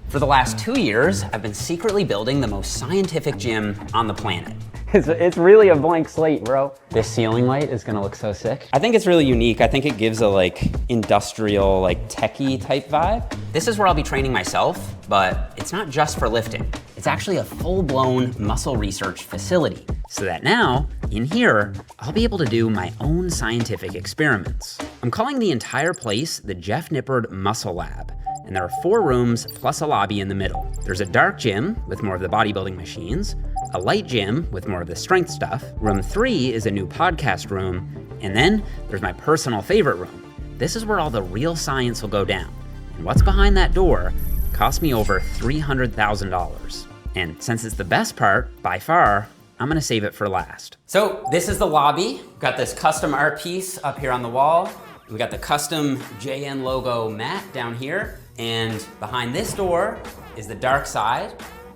For the last 2 years, I've been secretly building the most scientific gym on the planet. It's really a blank slate, bro. This ceiling light is gonna look so sick. I think it's really unique. I think it gives a industrial, techie type vibe. This is where I'll be training myself, but it's not just for lifting. It's actually a full-blown muscle research facility. So that now, in here, I'll be able to do my own scientific experiments. I'm calling the entire place the Jeff Nippard Muscle Lab. And there are 4 rooms plus a lobby in the middle. There's a dark gym with more of the bodybuilding machines, a light gym with more of the strength stuff. Room 3 is a new podcast room, and then there's my personal favorite room. This is where all the real science will go down. And what's behind that door cost me over $300,000. And since it's the best part, by far, I'm gonna save it for last. So this is the lobby. Got this custom art piece up here on the wall. We got the custom JN logo mat down here. And behind this door is the dark side.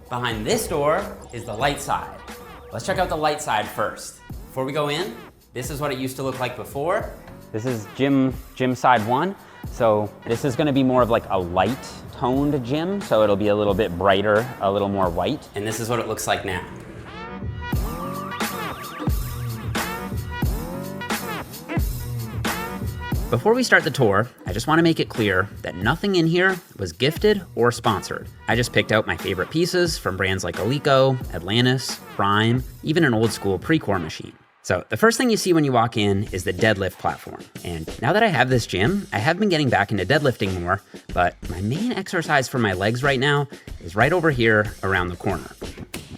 Behind this door is the light side. Let's check out the light side first. Before we go in, this is what it used to look like before. This is gym side 1. So this is gonna be more of a light toned gym. So it'll be a little bit brighter, a little more white. And this is what it looks like now. Before we start the tour, I just want to make it clear that nothing in here was gifted or sponsored. I just picked out my favorite pieces from brands like Alico, Atlantis, Prime, even an old school Precor machine. So the first thing you see when you walk in is the deadlift platform. And now that I have this gym, I have been getting back into deadlifting more, but my main exercise for my legs right now is right over here around the corner.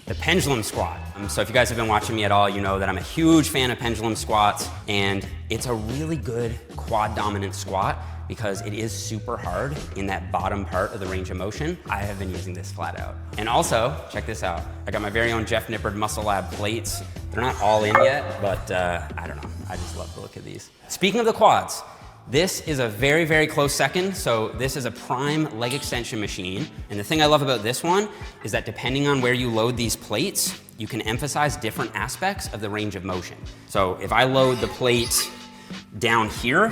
The pendulum squat. So if you guys have been watching me at all, you know that I'm a huge fan of pendulum squats, and it's a really good quad dominant squat because it is super hard in that bottom part of the range of motion. I have been using this flat out. And also, check this out. I got my very own Jeff Nippard Muscle Lab plates. They're not all in yet, but I don't know. I just love the look of these. Speaking of the quads, this is a very, very close second. So this is a Prime leg extension machine. And the thing I love about this one is that depending on where you load these plates, you can emphasize different aspects of the range of motion. So if I load the plate down here,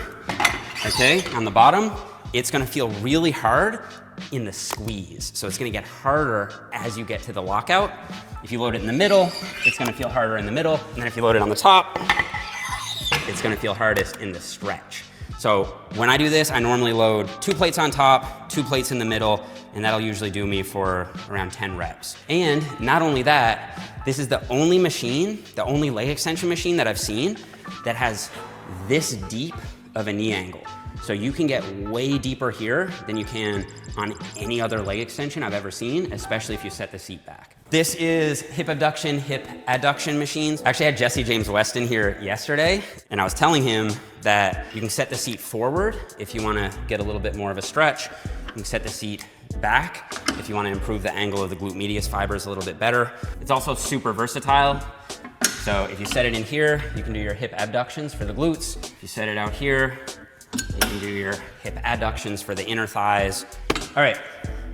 okay, on the bottom, it's gonna feel really hard in the squeeze. So it's gonna get harder as you get to the lockout. If you load it in the middle, it's gonna feel harder in the middle. And then if you load it on the top, it's gonna feel hardest in the stretch. So when I do this, I normally load 2 plates on top, 2 plates in the middle, and that'll usually do me for around 10 reps. And not only that, this is the only machine, the only leg extension machine that I've seen that has this deep of a knee angle. So you can get way deeper here than you can on any other leg extension I've ever seen, especially if you set the seat back. This is hip abduction, hip adduction machines. I actually had Jesse James Weston here yesterday, and I was telling him that you can set the seat forward if you wanna get a little bit more of a stretch. You can set the seat back if you wanna improve the angle of the glute medius fibers a little bit better. It's also super versatile. So if you set it in here, you can do your hip abductions for the glutes. If you set it out here, you can do your hip adductions for the inner thighs. All right,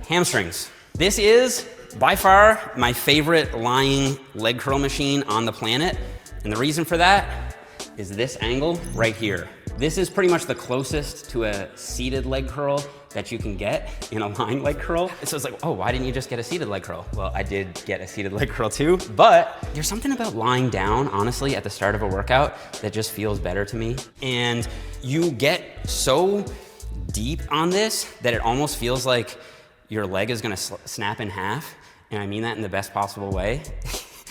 hamstrings. This is by far my favorite lying leg curl machine on the planet. And the reason for that is this angle right here. This is pretty much the closest to a seated leg curl that you can get in a lying leg curl. So it's like, oh, why didn't you just get a seated leg curl? Well, I did get a seated leg curl too, but there's something about lying down, honestly, at the start of a workout that just feels better to me. And you get so deep on this that it almost feels like your leg is gonna snap in half. And I mean that in the best possible way.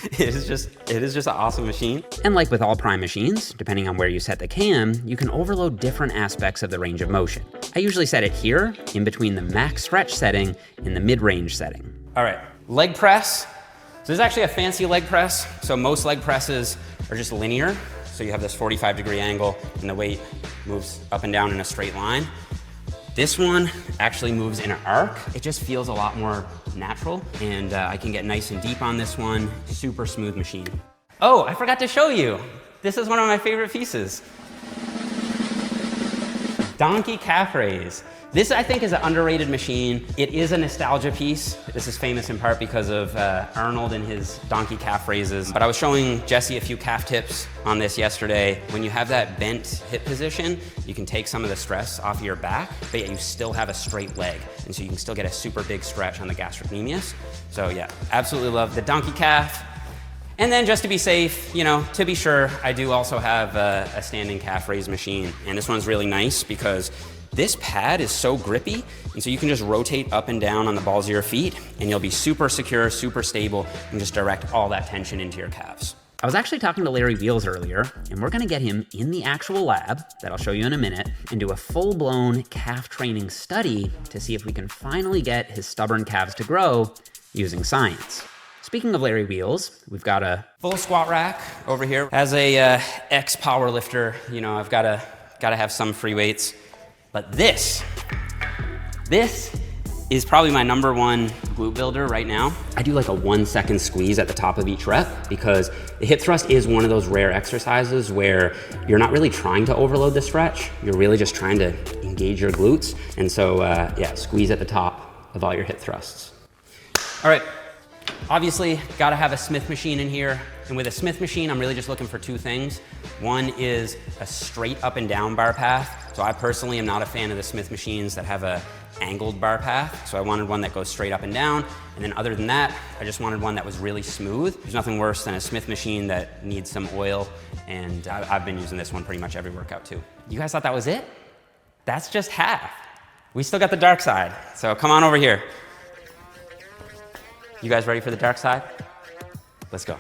It is just an awesome machine. And like with all Prime machines, depending on where you set the cam, you can overload different aspects of the range of motion. I usually set it here, in between the max stretch setting and the mid-range setting. All right, leg press. So this is actually a fancy leg press. So most leg presses are just linear. So you have this 45-degree angle and the weight moves up and down in a straight line. This one actually moves in an arc. It just feels a lot more natural, and I can get nice and deep on this one. Super smooth machine. Oh, I forgot to show you. This is one of my favorite pieces. Donkey calf raise. This, I think, is an underrated machine. It is a nostalgia piece. This is famous in part because of Arnold and his donkey calf raises. But I was showing Jesse a few calf tips on this yesterday. When you have that bent hip position, you can take some of the stress off of your back, but yet you still have a straight leg. And so you can still get a super big stretch on the gastrocnemius. So yeah, absolutely love the donkey calf. And then just to be safe, to be sure, I do also have a standing calf raise machine. And this one's really nice because this pad is so grippy, and so you can just rotate up and down on the balls of your feet, and you'll be super secure, super stable, and just direct all that tension into your calves. I was actually talking to Larry Wheels earlier, and we're gonna get him in the actual lab, that I'll show you in a minute, and do a full-blown calf training study to see if we can finally get his stubborn calves to grow using science. Speaking of Larry Wheels, we've got a full squat rack over here. As a ex-powerlifter, I've gotta have some free weights. But this is probably my number one glute builder right now. I do like a 1 second squeeze at the top of each rep because the hip thrust is one of those rare exercises where you're not really trying to overload the stretch. You're really just trying to engage your glutes. And so, squeeze at the top of all your hip thrusts. All right, obviously gotta have a Smith machine in here. And with a Smith machine, I'm really just looking for two things. One is a straight up and down bar path. So I personally am not a fan of the Smith machines that have a angled bar path. So I wanted one that goes straight up and down. And then other than that, I just wanted one that was really smooth. There's nothing worse than a Smith machine that needs some oil. And I've been using this one pretty much every workout too. You guys thought that was it? That's just half. We still got the dark side. So come on over here. You guys ready for the dark side? Let's go.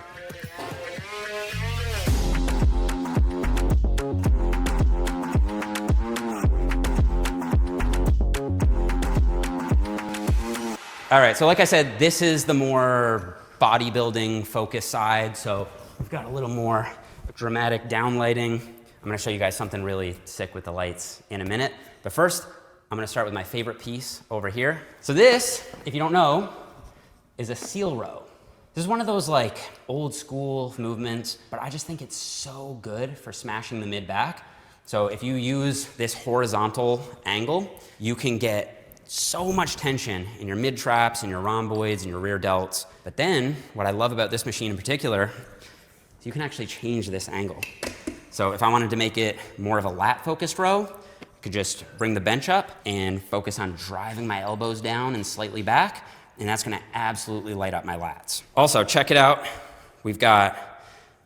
All right, so like I said, this is the more bodybuilding focused side. So we've got a little more dramatic downlighting. I'm gonna show you guys something really sick with the lights in a minute. But first, I'm gonna start with my favorite piece over here. So this, if you don't know, is a seal row. This is one of those like old school movements, but I just think it's so good for smashing the mid back. So if you use this horizontal angle, you can get so much tension in your mid traps and your rhomboids and your rear delts. But then what I love about this machine in particular is you can actually change this angle. So if I wanted to make it more of a lat focused row, I could just bring the bench up and focus on driving my elbows down and slightly back, and that's gonna absolutely light up my lats. Also, check it out. We've got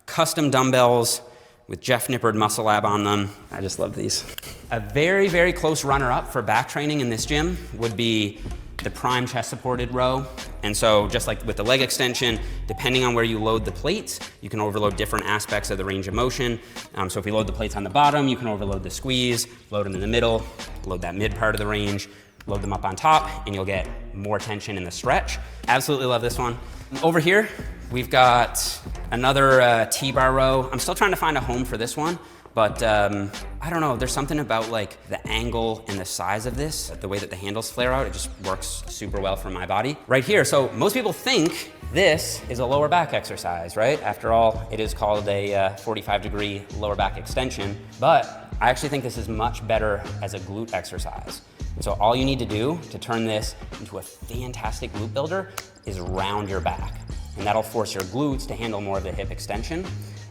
custom dumbbells with Jeff Nippard Muscle Lab on them. I just love these. A very, very close runner-up for back training in this gym would be the prime chest supported row. And so just like with the leg extension, depending on where you load the plates, you can overload different aspects of the range of motion. So if we load the plates on the bottom, you can overload the squeeze, load them in the middle, load that mid part of the range, load them up on top, and you'll get more tension in the stretch. Absolutely love this one. Over here, we've got another T-bar row. I'm still trying to find a home for this one, but I don't know, there's something about like the angle and the size of this, the way that the handles flare out, it just works super well for my body. Right here, so most people think this is a lower back exercise, right? After all, it is called a 45-degree lower back extension, but I actually think this is much better as a glute exercise. And so all you need to do to turn this into a fantastic glute builder is round your back. And that'll force your glutes to handle more of the hip extension.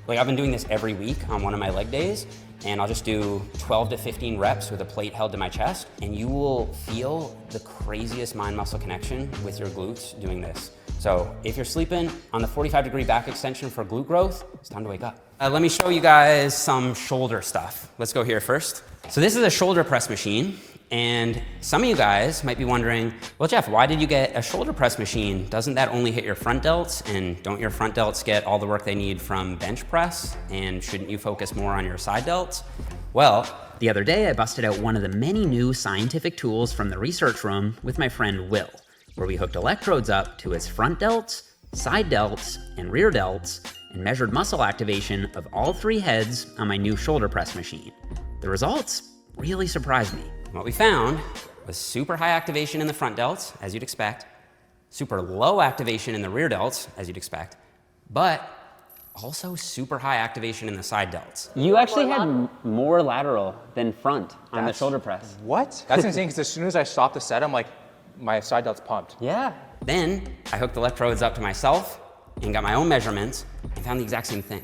Like I've been doing this every week on one of my leg days, and I'll just do 12 to 15 reps with a plate held to my chest, and you will feel the craziest mind-muscle connection with your glutes doing this. So if you're sleeping on the 45-degree back extension for glute growth, it's time to wake up. Let me show you guys some shoulder stuff. Let's go here first. So this is a shoulder press machine. And some of you guys might be wondering, well, Jeff, why did you get a shoulder press machine? Doesn't that only hit your front delts? And don't your front delts get all the work they need from bench press? And shouldn't you focus more on your side delts? Well, the other day I busted out one of the many new scientific tools from the research room with my friend Will, where we hooked electrodes up to his front delts, side delts, and rear delts, and measured muscle activation of all three heads on my new shoulder press machine. The results really surprised me. What we found was super high activation in the front delts, as you'd expect, super low activation in the rear delts, as you'd expect, but also super high activation in the side delts. You actually had more lateral than front on the shoulder press. What? That's insane, because as soon as I stopped the set, I'm like, my side delt's pumped. Yeah. Then I hooked the electrodes up to myself and got my own measurements and found the exact same thing.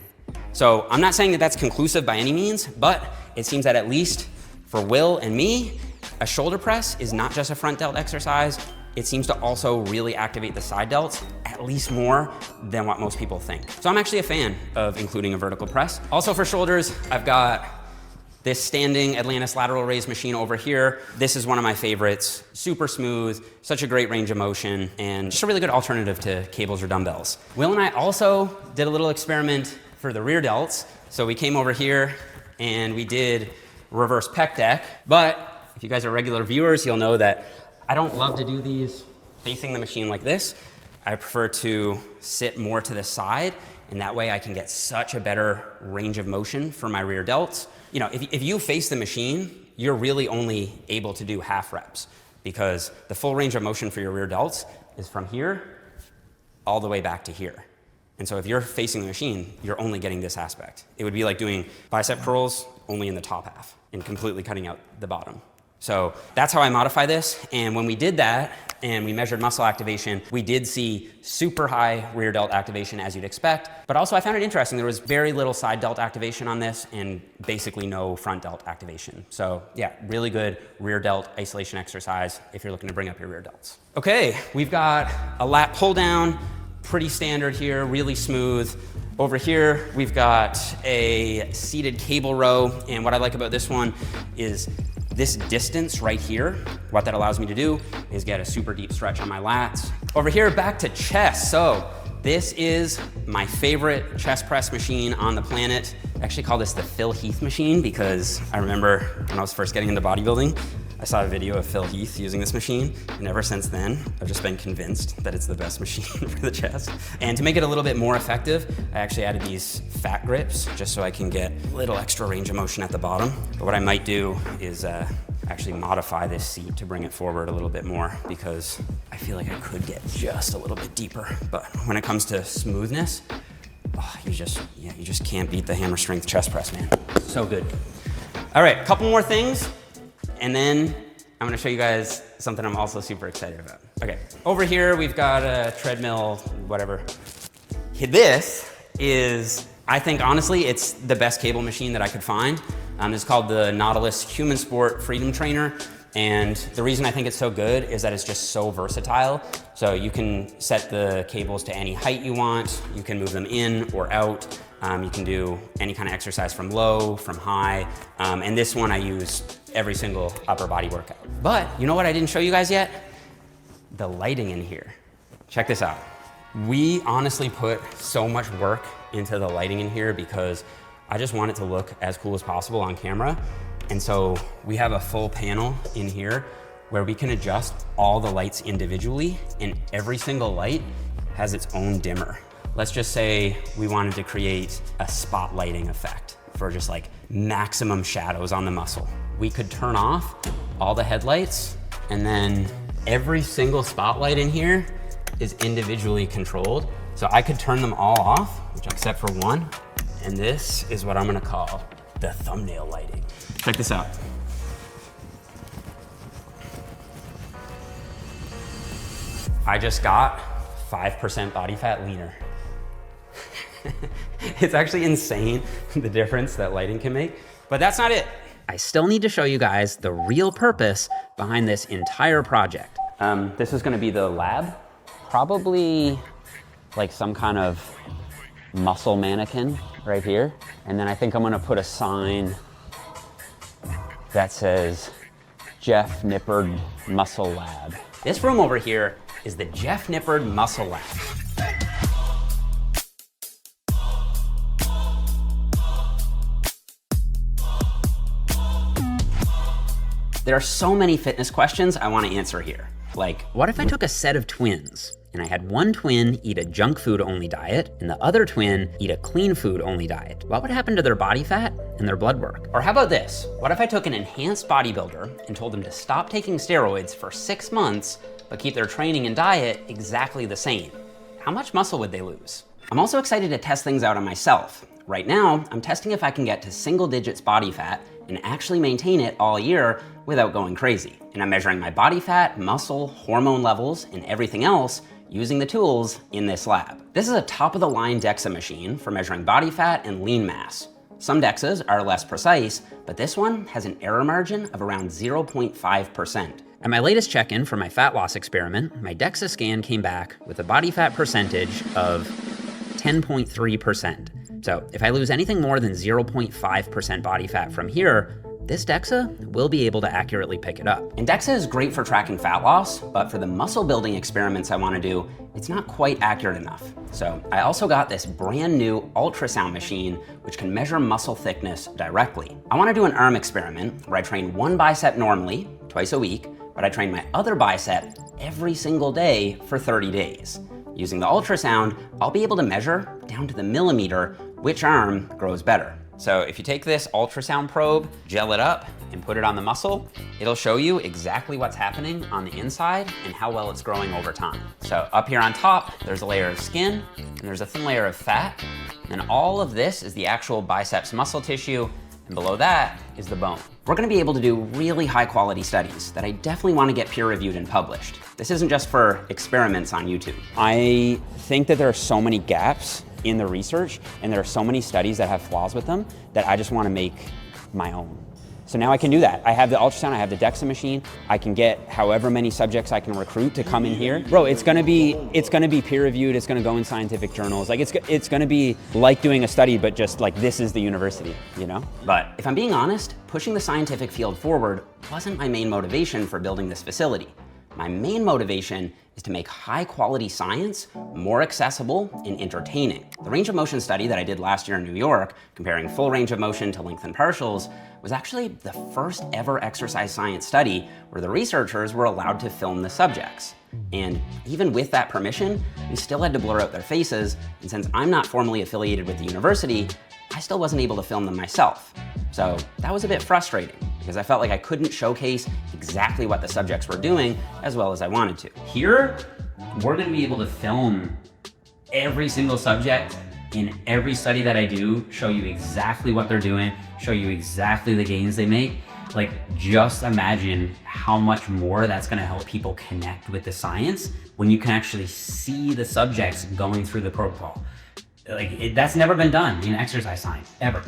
So I'm not saying that that's conclusive by any means, but it seems that at least for Will and me, a shoulder press is not just a front delt exercise. It seems to also really activate the side delts, at least more than what most people think. So I'm actually a fan of including a vertical press. Also for shoulders, I've got this standing Atlantis lateral raise machine over here. This is one of my favorites. Super smooth, such a great range of motion, and just a really good alternative to cables or dumbbells. Will and I also did a little experiment for the rear delts. So we came over here and we did reverse pec deck. But if you guys are regular viewers, you'll know that I don't love to do these facing the machine like this. I prefer to sit more to the side, and that way I can get such a better range of motion for my rear delts. You know, if you face the machine, you're really only able to do half reps, because the full range of motion for your rear delts is from here all the way back to here. And so if you're facing the machine, you're only getting this aspect. It would be like doing bicep curls only in the top half and completely cutting out the bottom. So that's how I modify this. And when we did that and we measured muscle activation, we did see super high rear delt activation, as you'd expect. But also I found it interesting. There was very little side delt activation on this and basically no front delt activation. So yeah, really good rear delt isolation exercise if you're looking to bring up your rear delts. Okay, we've got a lat pull down, pretty standard here, really smooth. Over here, we've got a seated cable row. And what I like about this one is this distance right here. What that allows me to do is get a super deep stretch on my lats. Over here, back to chest. So this is my favorite chest press machine on the planet. I actually call this the Phil Heath machine because I remember when I was first getting into bodybuilding, I saw a video of Phil Heath using this machine, and ever since then, I've just been convinced that it's the best machine for the chest. And to make it a little bit more effective, I actually added these fat grips just so I can get a little extra range of motion at the bottom. But what I might do is actually modify this seat to bring it forward a little bit more, because I feel like I could get just a little bit deeper. But when it comes to smoothness, you just can't beat the hammer strength chest press, man. So good. All right, a couple more things. And then I'm gonna show you guys something I'm also super excited about. Okay, over here we've got a treadmill, whatever. This is, I think honestly, it's the best cable machine that I could find. It's called the Nautilus Human Sport Freedom Trainer. And the reason I think it's so good is that it's just so versatile. So you can set the cables to any height you want. You can move them in or out. You can do any kind of exercise from low, from high. And this one I use every single upper body workout. But you know what I didn't show you guys yet? The lighting in here. Check this out. We honestly put so much work into the lighting in here because I just want it to look as cool as possible on camera. And so we have a full panel in here where we can adjust all the lights individually, and every single light has its own dimmer. Let's just say we wanted to create a spotlighting effect for just like maximum shadows on the muscle. We could turn off all the headlights, and then every single spotlight in here is individually controlled. So I could turn them all off, except for one, and this is what I'm gonna call the thumbnail lighting. Check this out. I just got 5% body fat leaner. It's actually insane the difference that lighting can make, but that's not it. I still need to show you guys the real purpose behind this entire project. This is gonna be the lab. Probably like some kind of muscle mannequin right here. And then I think I'm gonna put a sign that says Jeff Nippard Muscle Lab. This room over here is the Jeff Nippard Muscle Lab. There are so many fitness questions I want to answer here. Like, what if I took a set of twins and I had one twin eat a junk food only diet and the other twin eat a clean food only diet? What would happen to their body fat and their blood work? Or how about this? What if I took an enhanced bodybuilder and told them to stop taking steroids for 6 months, but keep their training and diet exactly the same? How much muscle would they lose? I'm also excited to test things out on myself. Right now, I'm testing if I can get to single digits body fat and actually maintain it all year without going crazy. And I'm measuring my body fat, muscle, hormone levels, and everything else using the tools in this lab. This is a top-of-the-line DEXA machine for measuring body fat and lean mass. Some DEXAs are less precise, but this one has an error margin of around 0.5%. At my latest check-in for my fat loss experiment, my DEXA scan came back with a body fat percentage of 10.3%. So if I lose anything more than 0.5% body fat from here, this DEXA will be able to accurately pick it up. And DEXA is great for tracking fat loss, but for the muscle building experiments I want to do, it's not quite accurate enough. So I also got this brand new ultrasound machine which can measure muscle thickness directly. I want to do an arm experiment where I train one bicep normally, twice a week, but I train my other bicep every single day for 30 days. Using the ultrasound, I'll be able to measure down to the millimeter which arm grows better. So if you take this ultrasound probe, gel it up, and put it on the muscle, it'll show you exactly what's happening on the inside and how well it's growing over time. So up here on top, there's a layer of skin, and there's a thin layer of fat, and all of this is the actual biceps muscle tissue, and below that is the bone. We're gonna be able to do really high quality studies that I definitely wanna get peer reviewed and published. This isn't just for experiments on YouTube. I think that there are so many gaps in the research, and there are so many studies that have flaws with them that I just want to make my own. So now I can do that. I have the ultrasound, I have the DEXA machine. I can get however many subjects I can recruit to come in here. Bro, it's gonna be peer reviewed. It's gonna go in scientific journals. Like it's gonna be like doing a study, but just like this is the university, you know? But if I'm being honest, pushing the scientific field forward wasn't my main motivation for building this facility. My main motivation is to make high quality science more accessible and entertaining. The range of motion study that I did last year in New York, comparing full range of motion to length and partials, was actually the first ever exercise science study where the researchers were allowed to film the subjects. And even with that permission, we still had to blur out their faces, and since I'm not formally affiliated with the university, I still wasn't able to film them myself. So that was a bit frustrating because I felt like I couldn't showcase exactly what the subjects were doing as well as I wanted to. Here, we're gonna be able to film every single subject in every study that I do, show you exactly what they're doing, show you exactly the gains they make. Like, just imagine how much more that's gonna help people connect with the science when you can actually see the subjects going through the protocol. That's never been done in exercise science, ever.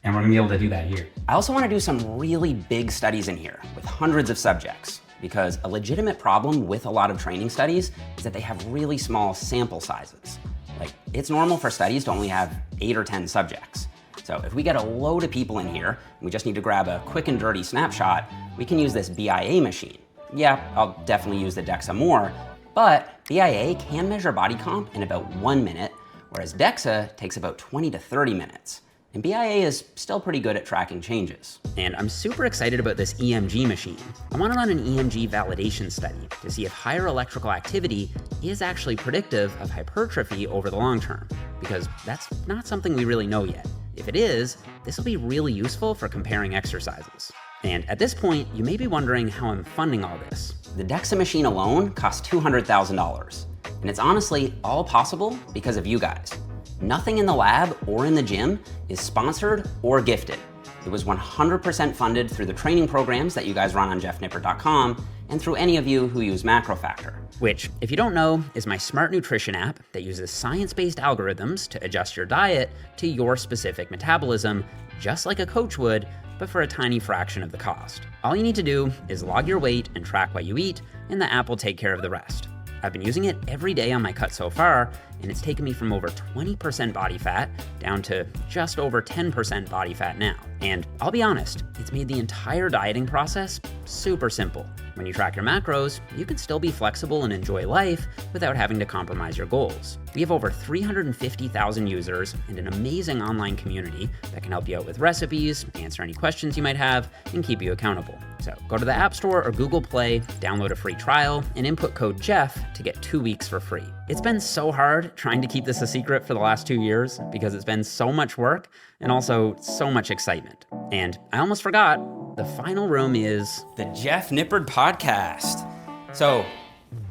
And we're gonna be able to do that here. I also wanna do some really big studies in here with hundreds of subjects, because a legitimate problem with a lot of training studies is that they have really small sample sizes. Like, it's normal for studies to only have 8 or 10 subjects. So if we get a load of people in here, and we just need to grab a quick and dirty snapshot, we can use this BIA machine. Yeah, I'll definitely use the DEXA more, but BIA can measure body comp in about 1 minute, whereas DEXA takes about 20 to 30 minutes. And BIA is still pretty good at tracking changes. And I'm super excited about this EMG machine. I want to run an EMG validation study to see if higher electrical activity is actually predictive of hypertrophy over the long term, because that's not something we really know yet. If it is, this will be really useful for comparing exercises. And at this point, you may be wondering how I'm funding all this. The DEXA machine alone costs $200,000. And it's honestly all possible because of you guys. Nothing in the lab or in the gym is sponsored or gifted. It was 100% funded through the training programs that you guys run on jeffnippard.com and through any of you who use MacroFactor. Which, if you don't know, is my smart nutrition app that uses science-based algorithms to adjust your diet to your specific metabolism, just like a coach would, but for a tiny fraction of the cost. All you need to do is log your weight and track what you eat, and the app will take care of the rest. I've been using it every day on my cut so far, and it's taken me from over 20% body fat down to just over 10% body fat now. And I'll be honest, it's made the entire dieting process super simple. When you track your macros, you can still be flexible and enjoy life without having to compromise your goals. We have over 350,000 users and an amazing online community that can help you out with recipes, answer any questions you might have, and keep you accountable. So go to the App Store or Google Play, download a free trial, and input code JEFF to get 2 weeks for free. It's been so hard trying to keep this a secret for the last 2 years because it's been so much work and also so much excitement. And I almost forgot, the final room is the Jeff Nippard Podcast. So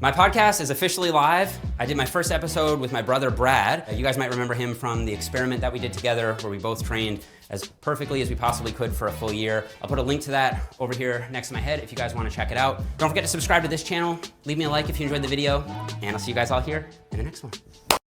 My podcast is officially live. I did my first episode with my brother, Brad. You guys might remember him from the experiment that we did together where we both trained as perfectly as we possibly could for a full year. I'll put a link to that over here next to my head if you guys want to check it out. Don't forget to subscribe to this channel. Leave me a like if you enjoyed the video, and I'll see you guys all here in the next one.